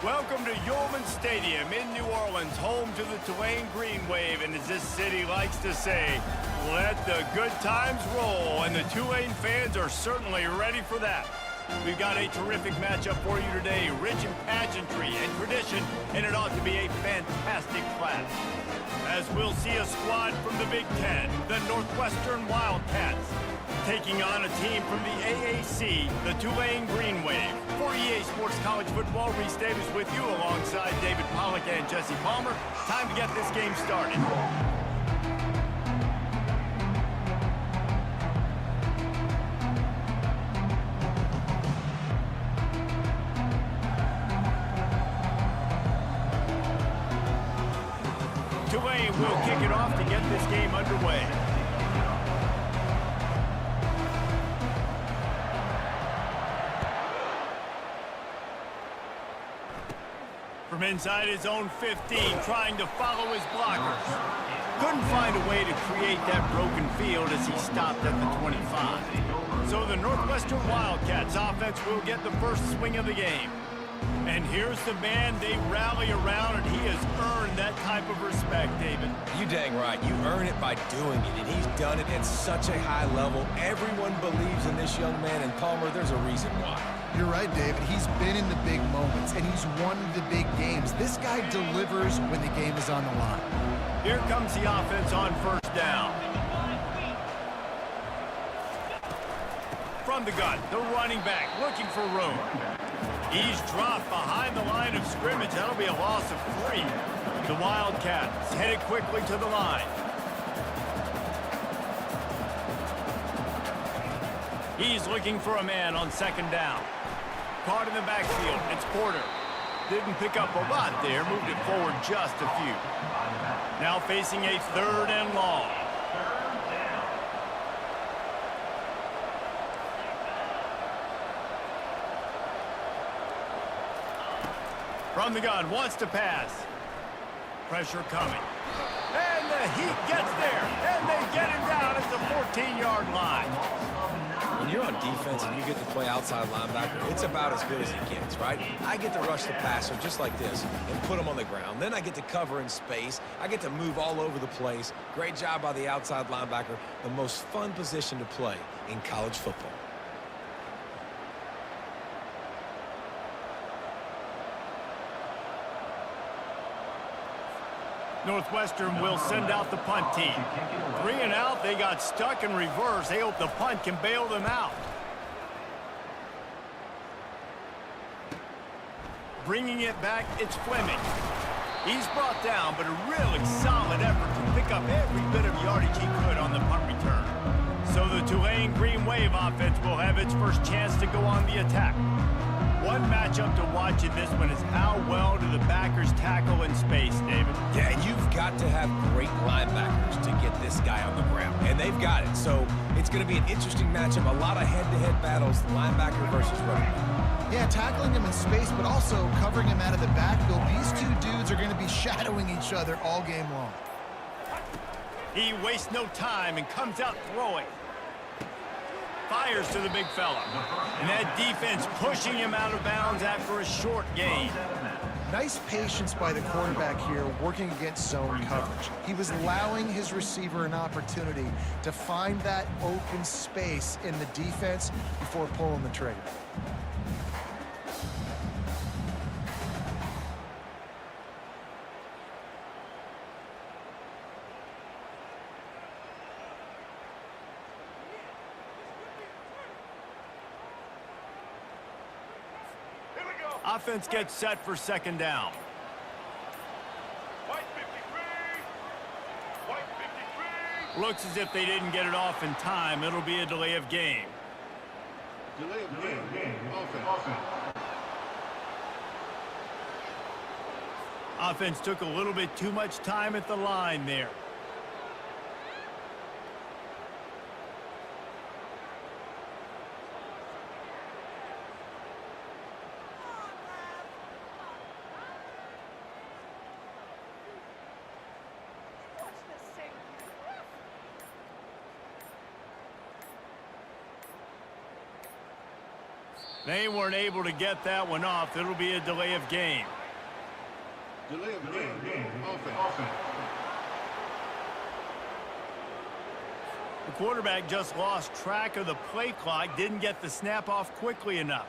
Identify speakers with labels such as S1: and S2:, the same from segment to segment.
S1: Welcome to Yulman Stadium in New Orleans, home to the Tulane Green Wave, and as this city likes to say, let the good times roll, and the Tulane fans are certainly ready for that. We've got a terrific matchup for you today, rich in pageantry and tradition, and it ought to be a fantastic clash. As we'll see a squad from the Big Ten, the Northwestern Wildcats, taking on a team from the AAC, the Tulane Green Wave. For EA Sports College Football, Reese Davis with you alongside David Pollack and Jesse Palmer. Time to get this game started. Tulane will kick it off to get this game underway. From inside his own 15, trying to follow his blockers. Couldn't find a way to create that broken field as he stopped at the 25. So the Northwestern Wildcats offense will get the first swing of the game. And here's the man they rally around, and he has earned that type of respect, David.
S2: You dang right. You earn it by doing it, and he's done it at such a high level. Everyone believes in this young man, and Palmer, there's a reason why.
S3: You're right, David. He's been in the big moments, and he's won the big games. This guy delivers when the game is on the line.
S1: Here comes the offense on first down. From the gun, the running back looking for room. He's dropped behind the line of scrimmage. That'll be a loss of 3. The Wildcats headed quickly to the line. He's looking for a man on second down. Caught in the backfield, it's Porter. Didn't pick up a lot there, moved it forward just a few. Now facing a 3rd and long. From the gun, wants to pass. Pressure coming. And the Heat gets there, and they get him down at the 14-yard line.
S2: When you're on defense and you get to play outside linebacker, it's about as good as it gets, right? I get to rush the passer just like this and put him on the ground. Then I get to cover in space. I get to move all over the place. Great job by the outside linebacker. The most fun position to play in college football.
S1: Northwestern will send out the punt team. 3 and out, they got stuck in reverse. They hope the punt can bail them out. Bringing it back, it's Fleming. He's brought down, but a really solid effort to pick up every bit of yardage he could on the punt return. So the Tulane Green Wave offense will have its first chance to go on the attack. One matchup to watch in this one is how well do the backers tackle in space, David?
S2: Yeah, you've got to have great linebackers to get this guy on the ground, and they've got it. So it's going to be an interesting matchup, a lot of head-to-head battles, linebacker versus running back.
S3: Yeah, tackling him in space, but also covering him out of the backfield. These two dudes are going to be shadowing each other all game long.
S1: He wastes no time and comes out throwing. Fires to the big fella. And that defense pushing him out of bounds after a short gain.
S3: Nice patience by the quarterback here working against zone coverage. He was allowing his receiver an opportunity to find that open space in the defense before pulling the trigger.
S1: Offense gets set for second down.
S4: White 53. White 53.
S1: Looks as if they didn't get it off in time. It'll be a delay of game.
S4: Delay of game. Offense.
S1: Offense took a little bit too much time at the line there. They weren't able to get that one off. It'll be a delay of game.
S4: Delay of game. Offense.
S1: The quarterback just lost track of the play clock, didn't get the snap off quickly enough.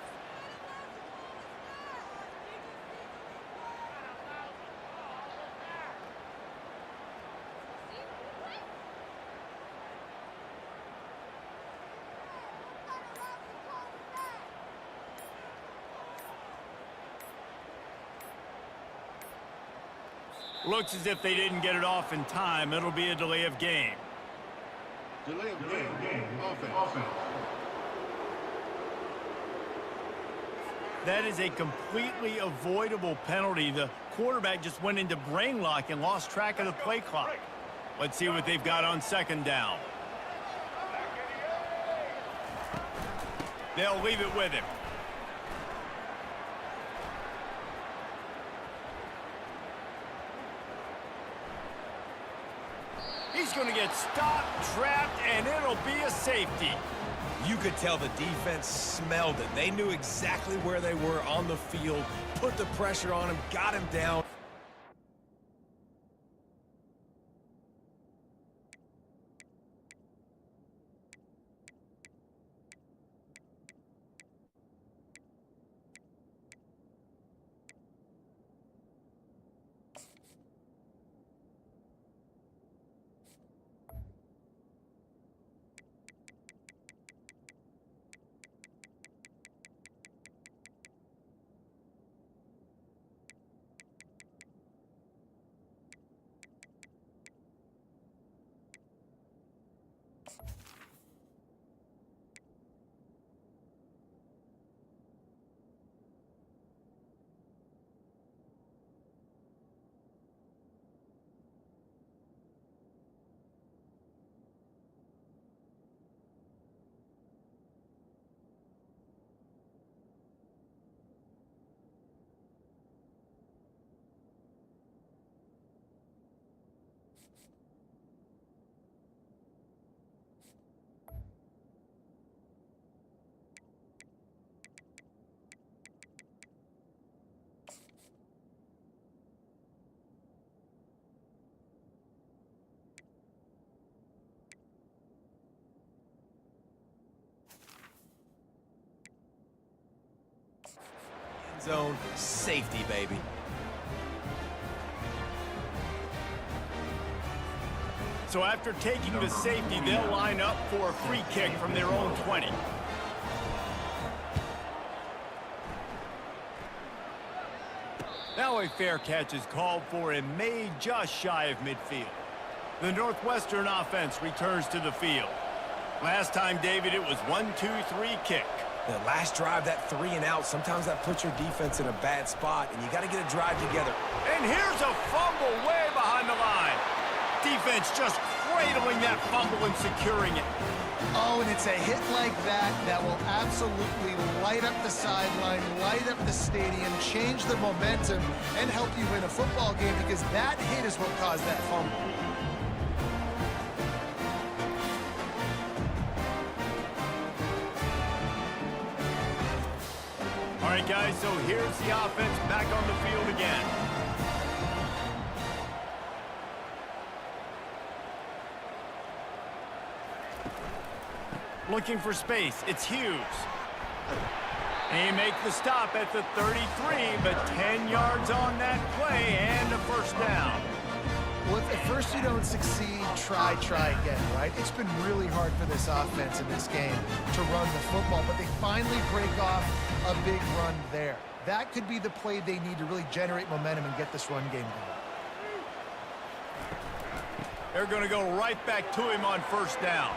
S1: Looks as if they didn't get it off in time. It'll be a delay of game.
S4: Delay of game. Offense.
S1: That is a completely avoidable penalty. The quarterback just went into brain lock and lost track of the play clock. Let's see what they've got on second down. They'll leave it with him. He's going to get stopped, trapped, and it'll be a safety.
S2: You could tell the defense smelled it. They knew exactly where they were on the field, put the pressure on him, got him down. Zone safety, baby.
S1: So after taking the safety, they'll line up for a free kick from their own 20. Now a fair catch is called for and made just shy of midfield. The Northwestern offense returns to the field. Last time, David, it was 1-2-3 kick.
S2: The last drive, that 3 and out, sometimes that puts your defense in a bad spot, and you got to get a drive together.
S1: And here's a fumble way behind the line. Defense just cradling that fumble and securing it.
S3: Oh, and it's a hit like that that will absolutely light up the sideline, light up the stadium, change the momentum, and help you win a football game, because that hit is what caused that fumble.
S1: All right, guys, so here's the offense back on the field again. Looking for space. It's Hughes. They make the stop at the 33, but 10 yards on that play and a first down.
S3: Well, if at first you don't succeed, try again, right? It's been really hard for this offense in this game to run the football, but they finally break off a big run there. That could be the play they need to really generate momentum and get this run game going.
S1: They're going to go right back to him on first down.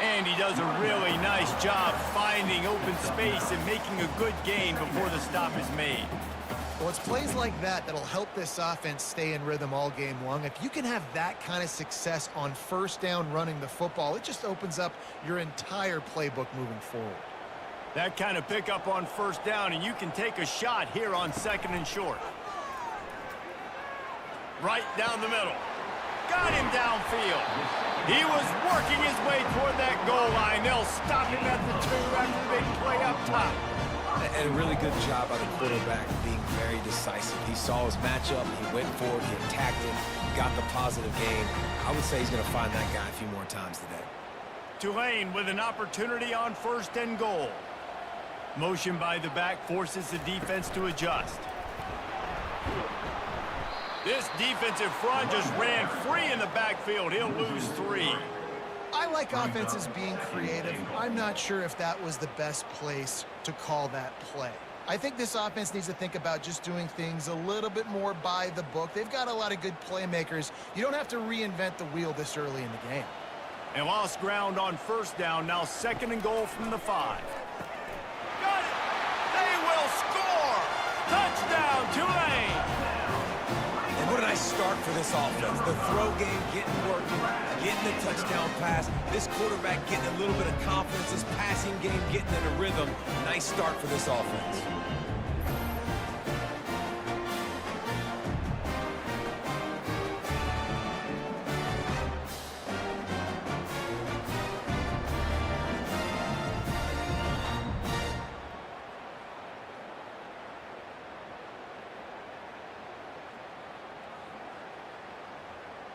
S1: And he does a really nice job finding open space and making a good gain before the stop is made.
S3: Well, it's plays like that that'll help this offense stay in rhythm all game long. If you can have that kind of success on first down running the football, it just opens up your entire playbook moving forward.
S1: That kind of pickup on first down, and you can take a shot here on second and short. Right down the middle. Got him downfield. He was working his way toward that goal line. They'll stop him at the 2 after the big play up top.
S2: And a really good job by the quarterback being very decisive. He saw his matchup, he went for it, he attacked it, got the positive gain. I would say he's going to find that guy a few more times today.
S1: Tulane with an opportunity on 1st and goal. Motion by the back forces the defense to adjust. This defensive front just ran free in the backfield. He'll lose 3.
S3: I like offenses being creative. I'm not sure if that was the best place to call that play. I think this offense needs to think about just doing things a little bit more by the book. They've got a lot of good playmakers. You don't have to reinvent the wheel this early in the game.
S1: And lost ground on 1st down. Now 2nd and goal from the 5. Got it! They will score! Touchdown, Tulane!
S2: And what a nice start for this offense. The throw game getting working, getting the touchdown pass. This quarterback getting a little bit of confidence. This passing game getting in a rhythm. Nice start for this offense.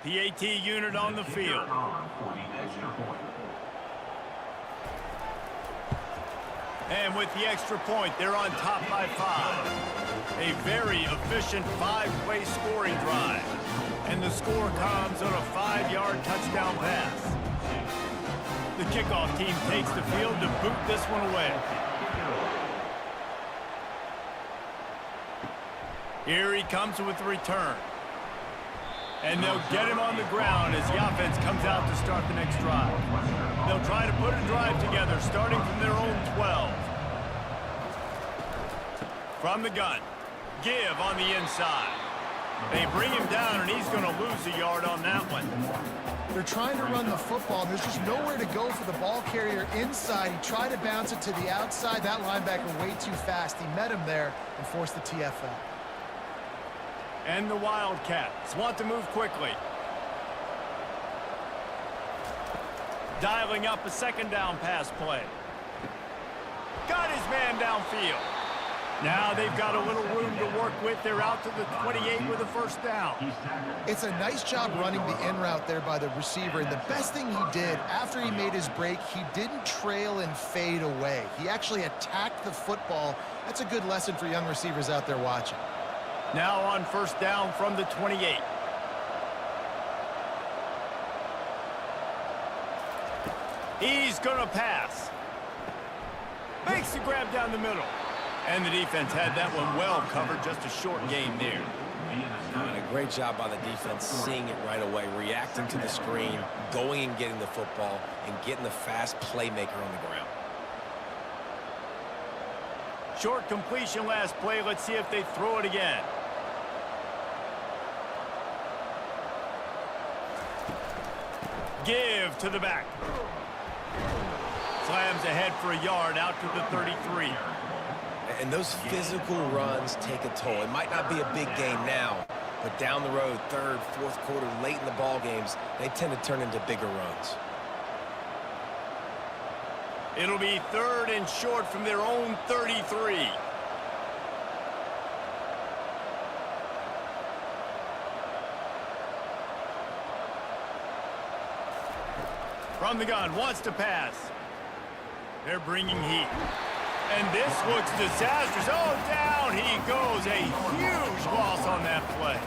S1: PAT unit on the field. And with the extra point, they're on top by 5. A very efficient 5-play scoring drive. And the score comes on a 5-yard touchdown pass. The kickoff team takes the field to boot this one away. Here he comes with the return. And they'll get him on the ground as the offense comes out to start the next drive. They'll try to put a drive together, starting from their own 12. From the gun, give on the inside. They bring him down, and he's going to lose a yard on that one.
S3: They're trying to run the football, and there's just nowhere to go for the ball carrier inside. He tried to bounce it to the outside. That linebacker way too fast. He met him there and forced the TFL.
S1: And the Wildcats want to move quickly. Dialing up a 2nd down pass play. Got his man downfield. Now they've got a little room to work with. They're out to the 28 with a 1st down.
S3: It's a nice job running the in route there by the receiver. And the best thing he did after he made his break, he didn't trail and fade away. He actually attacked the football. That's a good lesson for young receivers out there watching.
S1: Now on 1st down from the 28. He's going to pass. Makes the grab down the middle. And the defense had that one well covered. Just a short gain there.
S2: And a great job by the defense seeing it right away, reacting to the screen, going and getting the football, and getting the fast playmaker on the ground.
S1: Short completion last play. Let's see if they throw it again. Give to the back. Slams ahead for a yard out to the 33.
S2: And those physical runs take a toll. It might not be a big game now, but down the road, 3rd, 4th quarter, late in the ball games, they tend to turn into bigger runs.
S1: It'll be 3rd and short from their own 33. From the gun, wants to pass. They're bringing heat. And this looks disastrous. Oh, down he goes. A huge loss on that play.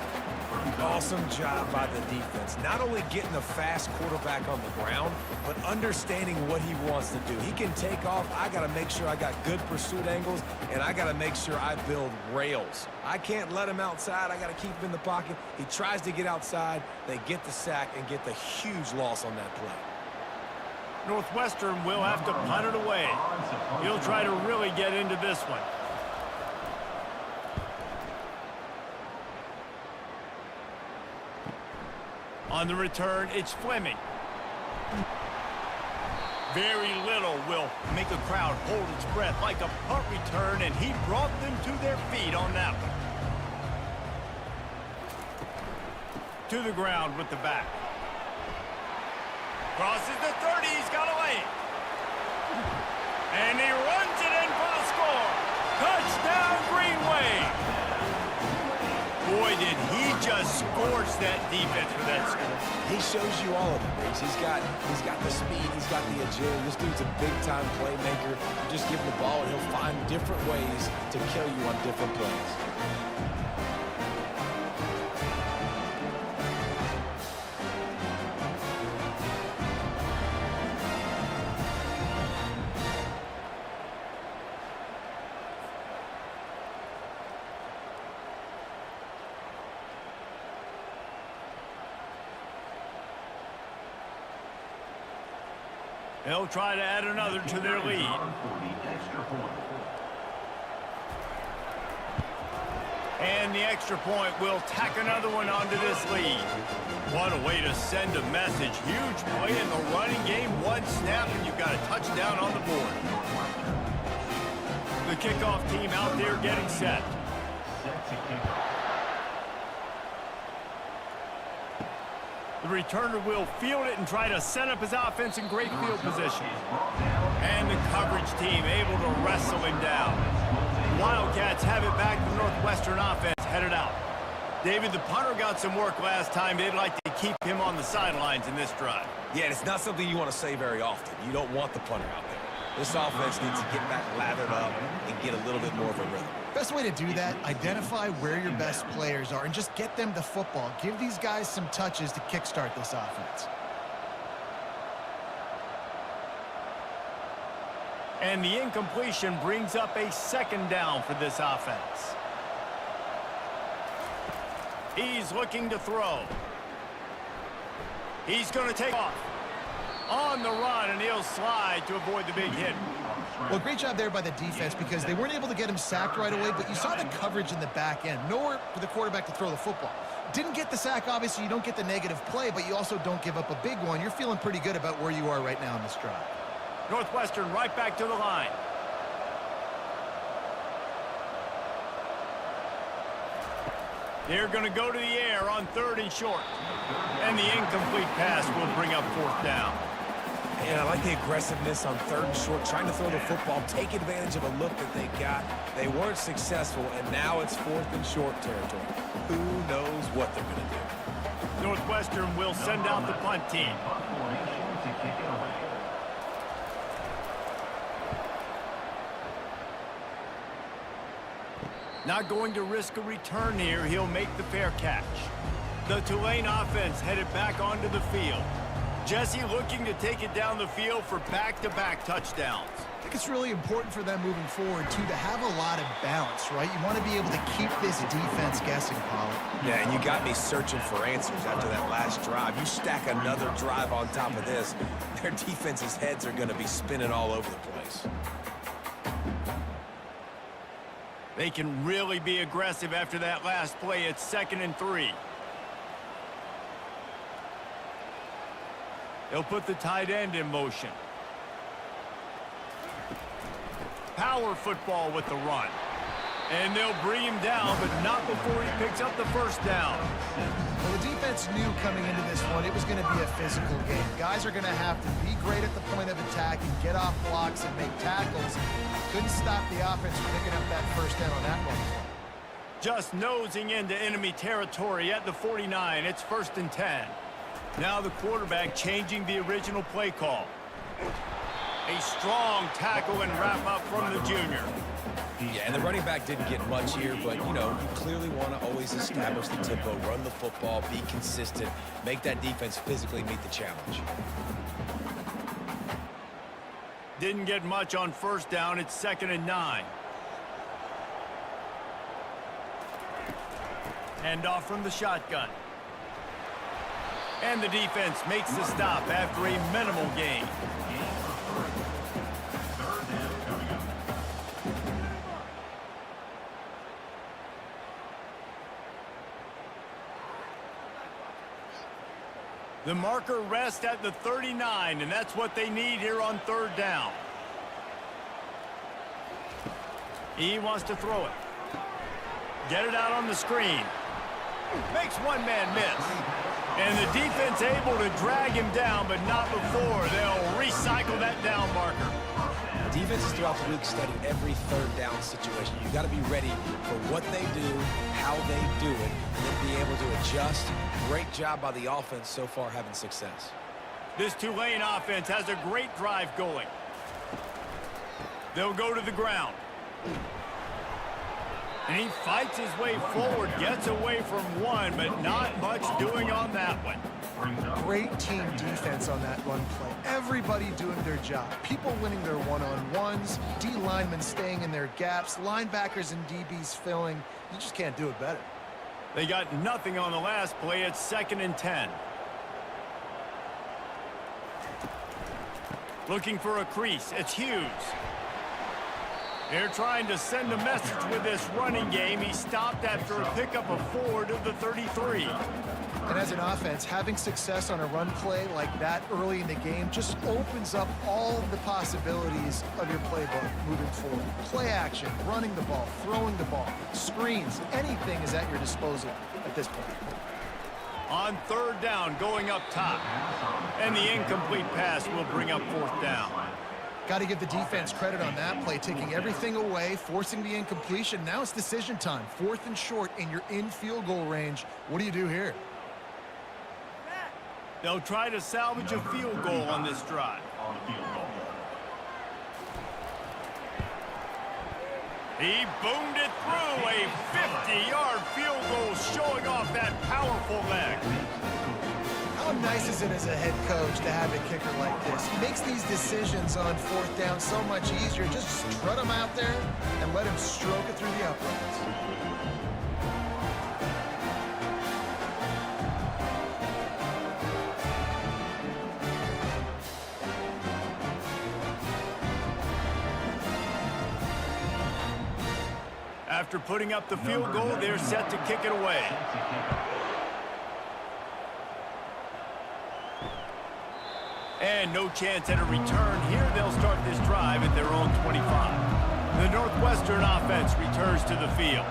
S2: Awesome job by the defense. Not only getting a fast quarterback on the ground, but understanding what he wants to do. He can take off. I got to make sure I got good pursuit angles, and I got to make sure I build rails. I can't let him outside. I got to keep him in the pocket. He tries to get outside. They get the sack and get the huge loss on that play.
S1: Northwestern will have to punt it away. He'll try to really get into this one. On the return, it's Fleming. Very little will make a crowd hold its breath like a punt return, and he brought them to their feet on that one. To the ground with the back. Crosses the 30, he's got a lane. And he runs it in for the score. scorch that defense for that score.
S2: He shows you all of it, Riggs. He's got the speed, he's got the agility. This dude's a big-time playmaker. You just give him the ball, and he'll find different ways to kill you on different plays.
S1: They'll try to add another to their lead. And the extra point will tack another one onto this lead. What a way to send a message. Huge play in the running game. One snap and you've got a touchdown on the board. The kickoff team out there getting set. The returner will field it and try to set up his offense in great field position. And the coverage team able to wrestle him down. Wildcats have it back. The Northwestern offense headed out. David, the punter got some work last time. They'd like to keep him on the sidelines in this drive.
S2: Yeah, it's not something you want to say very often. You don't want the punter out there. This offense needs to get back lathered up and get a little bit more of a rhythm.
S3: Best way to do that, identify where your best players are and just get them the football. Give these guys some touches to kickstart this offense.
S1: And the incompletion brings up a second down for this offense. He's looking to throw. He's going to take off. On the run, and he'll slide to avoid the big hit.
S3: Well, great job there by the defense because they weren't able to get him sacked right away, but you saw the coverage in the back end. Nowhere for the quarterback to throw the football. Didn't get the sack, obviously. You don't get the negative play, but you also don't give up a big one. You're feeling pretty good about where you are right now in this drive.
S1: Northwestern right back to the line. They're going to go to the air on 3rd and short. And the incomplete pass will bring up 4th down.
S2: And I like the aggressiveness on 3rd and short, trying to throw the football, take advantage of a look that they got. They weren't successful, and now it's 4th and short territory. Who knows what they're going to do?
S1: Northwestern will send out the punt team. Not going to risk a return here. He'll make the fair catch. The Tulane offense headed back onto the field. Jesse looking to take it down the field for back-to-back touchdowns.
S3: I think it's really important for them moving forward, too, to have a lot of balance, right? You want to be able to keep this defense guessing, Pollard.
S2: Yeah, and you got me searching for answers after that last drive. You stack another drive on top of this, their defense's heads are going to be spinning all over the place.
S1: They can really be aggressive after that last play. It's 2nd and 3. They'll put the tight end in motion. Power football with the run. And they'll bring him down, but not before he picks up the 1st down.
S3: Well, the defense knew coming into this one it was going to be a physical game. Guys are going to have to be great at the point of attack and get off blocks and make tackles. Couldn't stop the offense from picking up that 1st down on that one.
S1: Just nosing into enemy territory at the 49. It's 1st and 10. Now the quarterback changing the original play call. A strong tackle and wrap up from the junior.
S2: Yeah, and the running back didn't get much here, but, you know, you clearly want to always establish the tempo, run the football, be consistent, make that defense physically meet the challenge.
S1: Didn't get much on 1st down. It's 2nd and 9. Hand off from the shotgun. And the defense makes the stop after a minimal gain. The marker rests at the 39, and that's what they need here on 3rd down. He wants to throw it. Get it out on the screen. Makes one man miss. And the defense able to drag him down, but not before. They'll recycle that down marker.
S2: Defenses throughout the week study every third down situation. You got to be ready for what they do, how they do it, and then be able to adjust. Great job by the offense so far having success.
S1: This Tulane offense has a great drive going. They'll go to the ground. And he fights his way forward, gets away from one, but not much doing on that one.
S3: Great team defense on that run play. Everybody doing their job. People winning their one-on-ones, D linemen staying in their gaps, linebackers and DBs filling. You just can't do it better.
S1: They got nothing on the last play. It's 2nd and 10. Looking for a crease. It's Hughes. They're trying to send a message with this running game. He stopped after a pickup of 4 to the 33.
S3: And as an offense, having success on a run play like that early in the game just opens up all of the possibilities of your playbook moving forward. Play action, running the ball, throwing the ball, screens, anything is at your disposal at this point.
S1: On 3rd down, going up top. And the incomplete pass will bring up 4th down.
S3: Got to give the defense credit on that play, taking everything away, forcing the incompletion. Now it's decision time. 4th and short, and you're in field goal range. What do you do here?
S1: They'll try to salvage a field goal on this drive. He boomed it through. A 50-yard field goal showing off that powerful leg.
S3: How nice is it as a head coach to have a kicker like this? He makes these decisions on 4th down so much easier. Just strut him out there and let him stroke it through the uprights.
S1: After putting up the field goal, they're set to kick it away. And no chance at a return here. They'll start this drive at their own 25. The Northwestern offense returns to the field.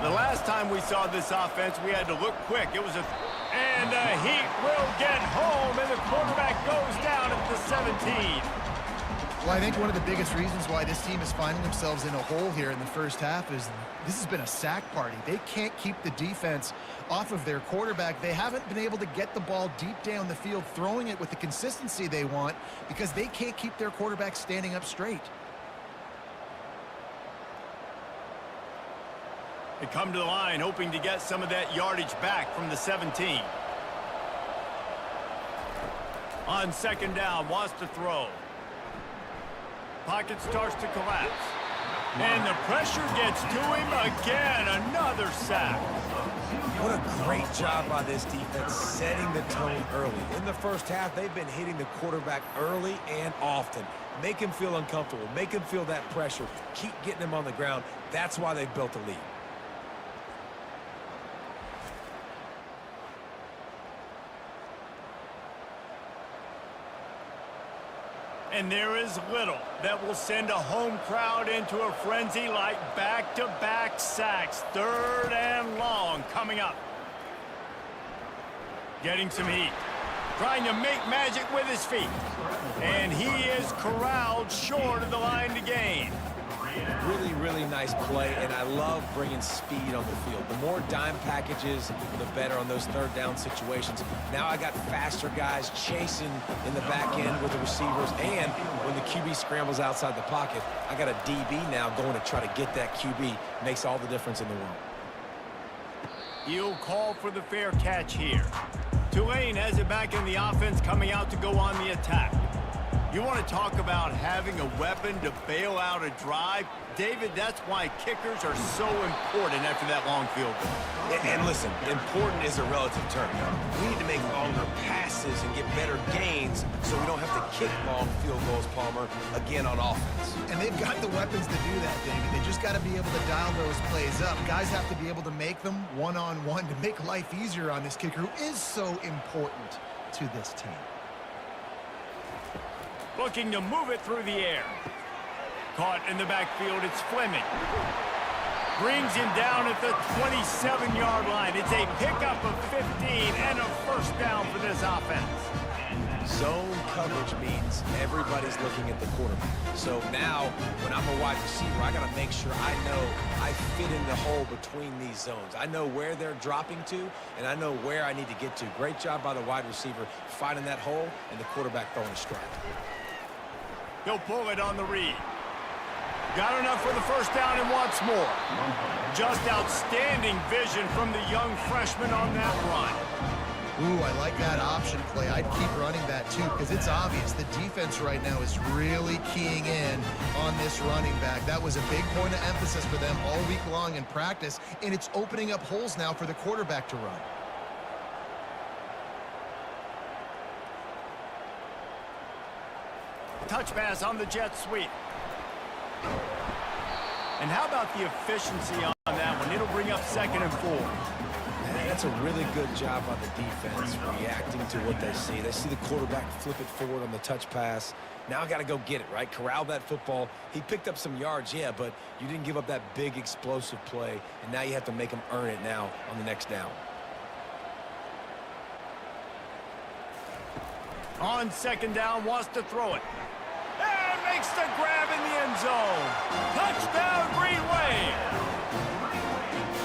S1: The last time we saw this offense, we had to look quick. It was and the Heat will get home, and the quarterback goes down at the 17.
S3: Well, I think one of the biggest reasons why this team is finding themselves in a hole here in the first half is this has been a sack party. They can't keep the defense off of their quarterback. They haven't been able to get the ball deep down the field, throwing it with the consistency they want because they can't keep their quarterback standing up straight.
S1: They come to the line hoping to get some of that yardage back from the 17. On 2nd down, wants to throw. Pocket starts to collapse. And the pressure gets to him again. Another sack.
S2: What a great job by this defense setting the tone early. In the first half, they've been hitting the quarterback early and often. Make him feel uncomfortable. Make him feel that pressure. Keep getting him on the ground. That's why they've built a lead.
S1: And there is little that will send a home crowd into a frenzy like back-to-back sacks. 3rd and long coming up. Getting some heat. Trying to make magic with his feet. And he is corralled short of the line to gain.
S2: Really, really nice play, and I love bringing speed on the field. The more dime packages, the better on those 3rd down situations. Now I got faster guys chasing in the back end with the receivers, and when the QB scrambles outside the pocket, I got a DB now going to try to get that QB. Makes all the difference in the world.
S1: He'll call for the fair catch here. Tulane has it back in the offense, coming out to go on the attack. You want to talk about having a weapon to bail out a drive? David, that's why kickers are so important after that long field goal.
S2: And listen, important is a relative term. We need to make longer passes and get better gains so we don't have to kick long field goals, Palmer, again on offense.
S3: And they've got the weapons to do that, David. They just got to be able to dial those plays up. Guys have to be able to make them one-on-one to make life easier on this kicker who is so important to this team.
S1: Looking to move it through the air. Caught in the backfield, it's Fleming. Brings him down at the 27-yard line. It's a pickup of 15 and a 1st down for this offense.
S2: Zone coverage means everybody's looking at the quarterback. So now, when I'm a wide receiver, I got to make sure I know I fit in the hole between these zones. I know where they're dropping to, and I know where I need to get to. Great job by the wide receiver finding that hole, and the quarterback throwing a strike.
S1: He'll pull it on the read. Got enough for the first down and wants more. Just outstanding vision from the young freshman on that run.
S3: Ooh, I like that option play. I'd keep running that too, because it's obvious the defense right now is really keying in on this running back. That was a big point of emphasis for them all week long in practice, and it's opening up holes now for the quarterback to run.
S1: Touch pass on the jet sweep. And how about the efficiency on that one? It'll bring up 2nd and 4.
S2: That's a really good job on the defense, reacting to what they see. They see the quarterback flip it forward on the touch pass. Now I got to go get it, right? Corral that football. He picked up some yards, yeah, but you didn't give up that big explosive play, and now you have to make him earn it now on the next down.
S1: On 2nd down, wants to throw it. And makes the grab in the end zone. Touchdown, Green Wave.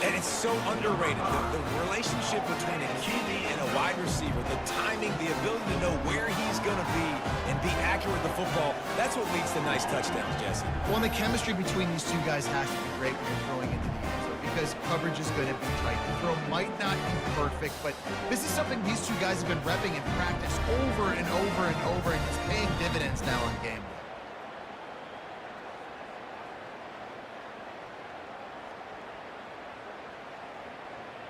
S2: And it's so underrated. The relationship between a QB and a wide receiver, the timing, the ability to know where he's going to be and be accurate with the football, that's what leads to nice touchdowns, Jesse.
S3: Well, and the chemistry between these two guys has to be great when you're throwing into the end zone, because coverage is going to be tight. The throw might not be perfect, but this is something these two guys have been repping in practice over and over and over, and it's paying dividends now on game day.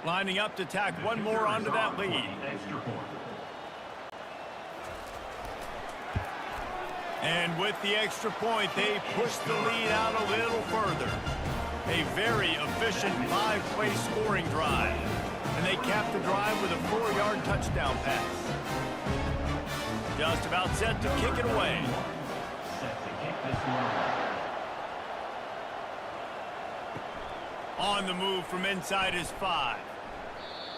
S1: Lining up to tack one more onto that lead. And with the extra point, they push the lead out a little further. A very efficient 5-play scoring drive. And they cap the drive with a 4-yard touchdown pass. Just about set to kick it away. On the move from inside his 5.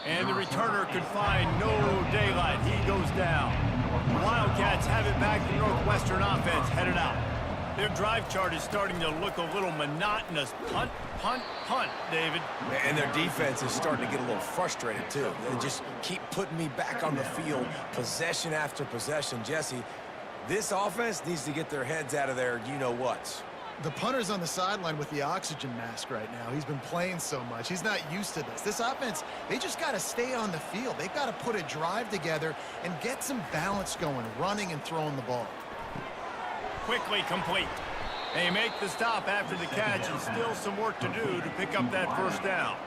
S1: And the returner could find no daylight. He goes down. Wildcats have it back. The Northwestern offense headed out. Their drive chart is starting to look a little monotonous. Punt, punt, punt, David.
S2: And their defense is starting to get a little frustrated, too. They just keep putting me back on the field, possession after possession. Jesse, this offense needs to get their heads out of their you-know-whats.
S3: The punter's on the sideline with the oxygen mask right now. He's been playing so much. He's not used to this. This offense, they just got to stay on the field. They've got to put a drive together and get some balance going, running and throwing the ball.
S1: Quickly complete. They make the stop after the catch, and still some work to do to pick up that first down.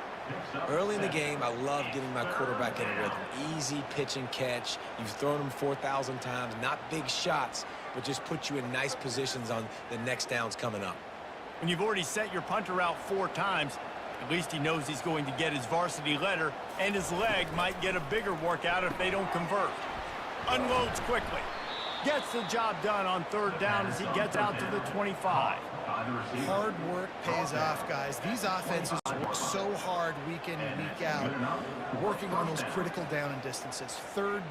S2: Early in the game, I love getting my quarterback in a rhythm. Easy pitch and catch. You've thrown him 4,000 times. Not big shots, but just put you in nice positions on the next downs coming up.
S1: When you've already set your punter out 4 times, at least he knows he's going to get his varsity letter, and his leg might get a bigger workout if they don't convert. Unloads quickly. Gets the job done on 3rd down as he gets out to the 25.
S3: Hard work pays off, guys. These offenses work so hard week in and week out, working on those critical down and distances. 3rd down.